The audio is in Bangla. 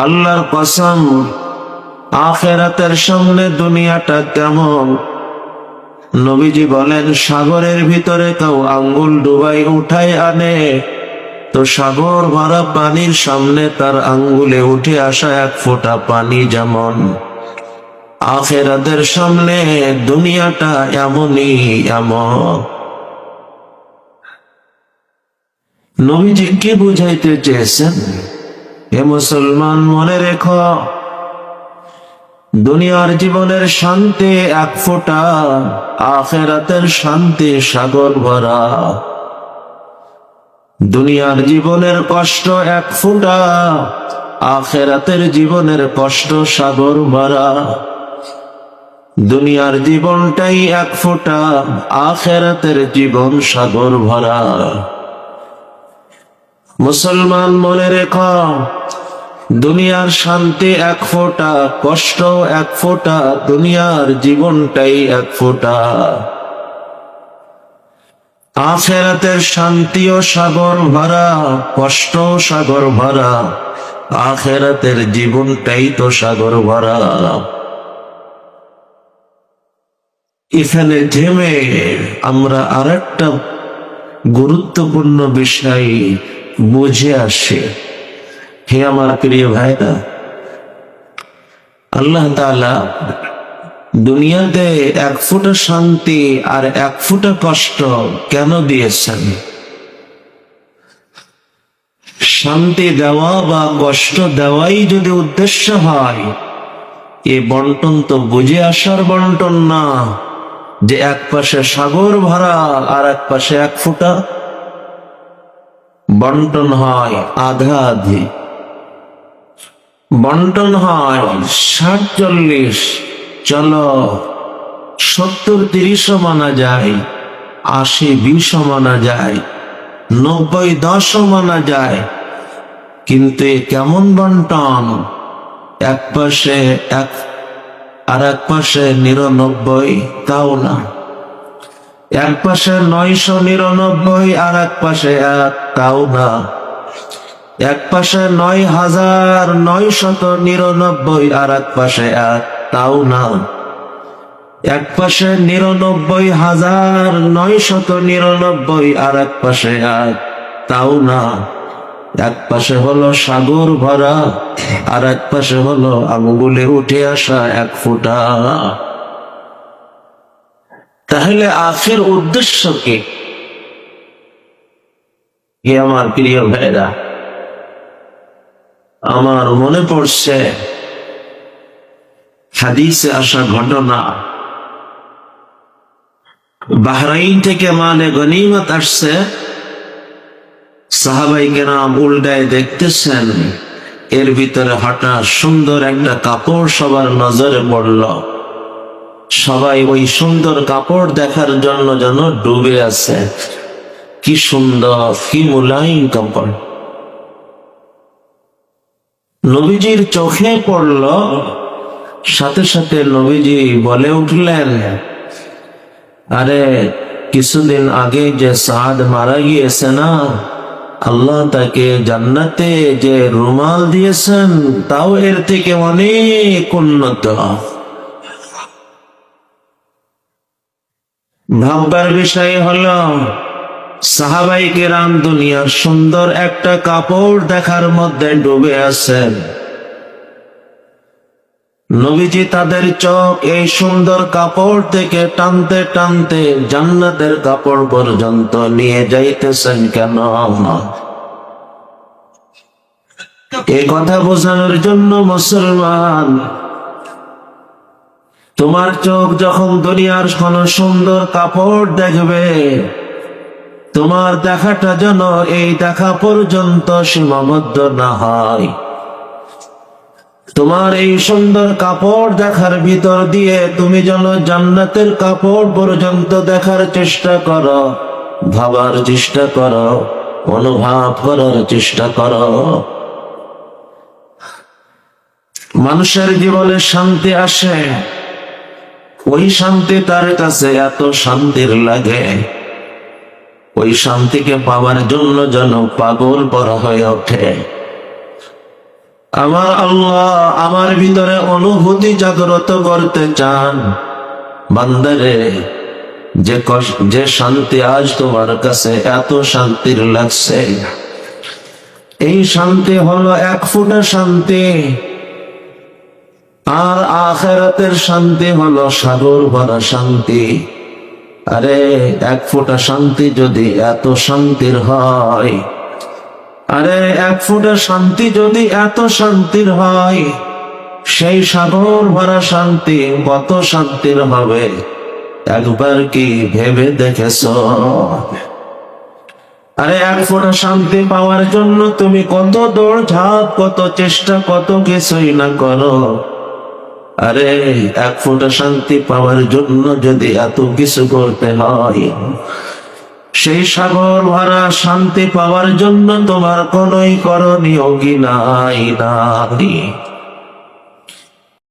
আল্লাহর কসম, আখিরাতের সামনে দুনিয়াটা কেমন। নবীজি বলেন, সাগরের ভিতরে কেউ আঙ্গুল ডুবাই উঠাই আনে তো সাগর ভরা পানির সামনে তার আঙ্গুলে উঠে আসা এক ফোঁটা পানি যেমন, আখিরাতের সামনে দুনিয়াটা এমনই এমন। নবীজি কি বুঝাইতে চেয়েছেন? হে মুসলমান, মনে রেখো, দুনিয়ার জীবনের শান্তি এক ফোঁটা, আখিরাতের শান্তি সাগর ভরা। দুনিয়ার জীবনের কষ্ট এক ফোঁটা, আখিরাতের জীবনের কষ্ট সাগর ভরা। দুনিয়ার জীবনটাই এক ফোঁটা, আখিরাতের জীবন সাগর ভরা। মুসলমান, মনে রেখো, দুনিয়ার শান্তি এক ফোঁটা, কষ্ট এক ফোঁটা, দুনিয়ার জীবনটাই এক ফোঁটা। আখিরাতের শান্তিও সাগর ভরা, কষ্ট সাগর ভরা, আখিরাতের জীবনটাই তো সাগর ভরা। এখানে থেমে আমরা আরেকটা গুরুত্বপূর্ণ বিষয় বুঝে আসে। হে আমার প্রিয় ভাইরা, আল্লাহ তাআলা দুনিয়াতে এক ফোঁটা শান্তি আর এক ফোঁটা কষ্ট কেন দিয়েছেন? শান্তি দেওয়া বা কষ্ট দেওয়াই যদি উদ্দেশ্য হয়, এ বন্টন তো বুঝে আসার বন্টন না যে এক পাশে সাগর ভরা আর এক পাশে এক ফোঁটা। বন্টন হয় আধা আধি, বন্টন হয় 60-40। চলো 70-30 মানা যায়, 80-20 মানা যায়, 90-10 মানা যায়। কিন্তু এ কেমন বন্টন? এক পাশে এক আর এক পাশে 99, তাও না। এক পাশে 999 আর এক পাশে 1, তাও না। এক পাশে 9999 আর এক পাশে 1, তাও না। এক পাশে 99,999 আর এক পাশে 1, তাও না। এক পাশে হলো সাগর ভরা আর এক পাশে হলো আঙ্গুলে উঠে আসা এক ফোঁটা। তাহলে আখের উদ্দেশ্য কি? হে আমার প্রিয় ভাইরা, আমার মনে পড়ছে হাদিসে আসা ঘটনা। বাহরাইন থেকে মালে গনিমত আসছে, সাহাবায়ে কেরাম উল্টায় দেখতেছেন, এর ভিতরে হঠাৎ সুন্দর একটা কাপড় সবার নজরে পড়ল। সবাই ওই সুন্দর কাপড় দেখার জন্য যেন ডুবে আছে। কি সুন্দর, কি মুলায়ম কাপড়। নবীজির চোখে পড়ল, সাথে সাথে নবীজি বলে উঠলেন, আরে কিছুদিন আগে যে সাদ মারা গিয়েছে না, আল্লাহ তাকে জান্নাতে যে রুমাল দিয়েছেন তাও এর থেকে অনেক উন্নত। ভাববার বিষয় হলো, সাহাবায়ে কেরাম দুনিয়ার সুন্দর একটা কাপড় দেখার মধ্যে ডুবে আছেন। নবীজি তাদের চোখ এই সুন্দর কাপড় থেকে টানতে টানতে জান্নাতের কাপড় পর্যন্ত নিয়ে যাইতেছেন কেন? এই কথা বোঝানোর জন্য মুসলমান, তোমার চোখ যখন দুনিয়ার কোন সুন্দর কাপড় দেখবে, তোমার দেখাটা যেন এই দেখা পর্যন্ত সীমাবদ্ধ না হয়। তোমার এই সুন্দর কাপড় দেখার ভিতর দিয়ে তুমি যেন জান্নাতের কাপড় পর্যন্ত দেখার চেষ্টা করো, ভাবার চেষ্টা করো, অনুভব করার চেষ্টা করো। মানুষের জীবনে শান্তি আসে, ওই শান্তি তার কাছে এত শান্তির লাগে, ওই শান্তিকে পাওয়ার জন্য যেন পাগল পরা হয়ে ওঠে। আমার আল্লাহ আমার ভিতরে অনুভূতি জাগ্রত করতে চান, বান্দারে যে শান্তি আজ তোমার কাছে এত শান্তির লাগছে, এই শান্তি হলো এক ফোঁটা শান্তি, আর আখিরাতের শান্তি হলো সাগর ভরা শান্তি। আরে এক ফোঁটা শান্তি যদি এত শান্তির হয়, আরে এক ফোঁটা শান্তি যদি এত শান্তির হয়, সেই সাগর ভরা শান্তি কত শান্তির হবে একবার কি ভেবে দেখেছো? আরে এক ফোঁটা শান্তি পাওয়ার জন্য তুমি কত দৌড়ঝাঁপ, কত চেষ্টা, কত কিছুই না করো। আরে এক ফোঁটা শান্তি পাওয়ার জন্য যদি এত কিছু করতে হয়, সেই সাগর ভরা শান্তি পাওয়ার জন্য তোমার কোনোই করণীয় কি নাই?